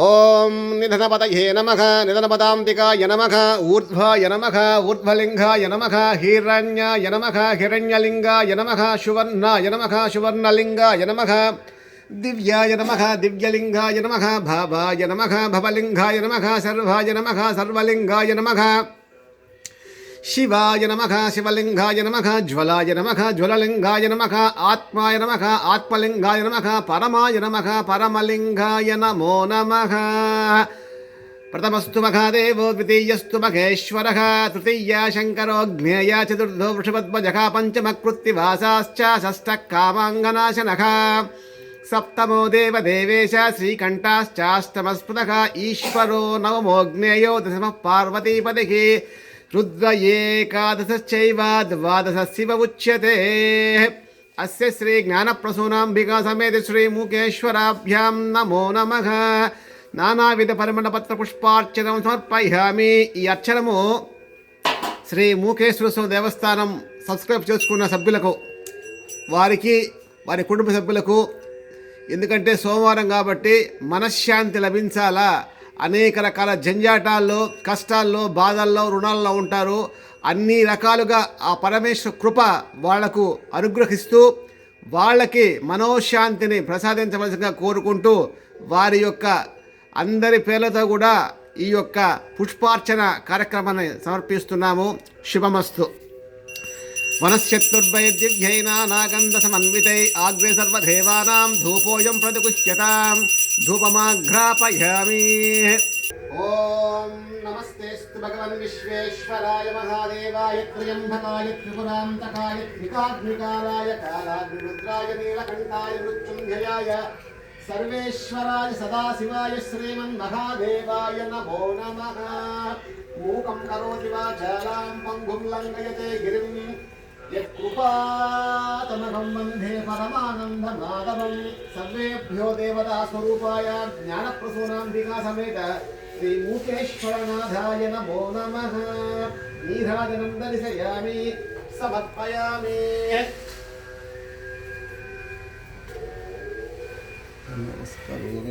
ఓం నిధనపతయే నమః నిధనపదాంతికాయ నమః ఊర్ధ్వాయ నమః ఊర్ధ్వలింగాయ నమః హిరణ్యాయ నమః హిరణ్యలింగాయ నమః సువర్ణాయ నమః సువర్ణలింగాయ నమః దివ్యాయ నమః దివ్యలింగాయ నమః భావాయ నమః భవలింగాయ నమః సర్వాయ నమః సర్వలింగాయ నమః శివాయ నమః శివలింగాయ నమః జ్వలాయ నమః జ్వలలింగాయ నమః ఆత్మాయ నమః ఆత్మలింగాయ నమః పరమాయ నమః పరమలింగాయ నమో నమః ప్రథమస్తు మహాదేవో ద్వితీయస్తు మహేశ్వరః తృతీయ శంకరో జ్ఞేయ చతుర్థో వృషభధ్వజః పంచమకృత్తివాసాశ్చ షష్ఠః కామాంగనాశనః సప్తమో దేవదేవేశ శ్రీకంఠాశ్చాష్టమస్పృతః ఈశ్వరో నవమోజ్ఞేయో దశమః పార్వతీపతిః రుద్ర ఏకాదశైవ ద్వాదశ శివ ఉచ్యతే అస్య శ్రీ జ్ఞానప్రసూనాంబికా సమేత శ్రీ మూకేశ్వరాభ్యాం నమో నమః నానావిధ పరిమళపత్ర పుష్పార్చనం సమర్పయామి. ఈ అర్చనము శ్రీ మూకేశ్వర దేవస్థానం సబ్స్క్రైబ్ చేసుకున్న సభ్యులకు వారికి వారి కుటుంబ సభ్యులకు, ఎందుకంటే సోమవారం కాబట్టి మనశ్శాంతి లభించాలా, అనేక రకాల జంజాటాల్లో కష్టాల్లో బాధల్లో రుణాల్లో ఉంటారు. అన్ని రకాలుగా ఆ పరమేశ్వర కృప వాళ్లకు అనుగ్రహిస్తూ వాళ్ళకి మనోశాంతిని ప్రసాదించవలసిందిగా కోరుకుంటూ వారి యొక్క అందరి పేర్లతో కూడా ఈ యొక్క పుష్పార్చన కార్యక్రమాన్ని సమర్పిస్తున్నాము. శుభమస్తు. వనశ్చతుర్భైర్దివ్యైనా నాగంధ సమన్వితై ఆగ్రే సర్వదేవానాం ధూపోయం ప్రతిగుహ్యతాం ధూపమాఘ్రాపయామి. ఓం నమస్తేస్తు భగవన్ విశ్వేశ్వరాయ మహాదేవాయ త్ర్యంబకాయ త్రిపురాంతకాయ త్రికాగ్నికాలాయ కాలాగ్నిరుద్రాయ నీలకంఠాయ మృత్యుంజయాయ సర్వేశ్వరాయ సదాశివాయ శ్రీమన్మహాదేవాయ నమో నమః. మూకం కరోతి వాచాలాం పంగుం లంఘయతే గిరిం యత్కృపాతమహం వందే పరమానందమాధవం. సర్వేభ్యో దేవతాస్వరూపాయ జ్ఞానప్రసూనాంబికా సమేత శ్రీ మూకేశ్వరనాథాయ నమో నమః. నీరాజనం దర్శయామి సమర్పయామి. నమస్కారం.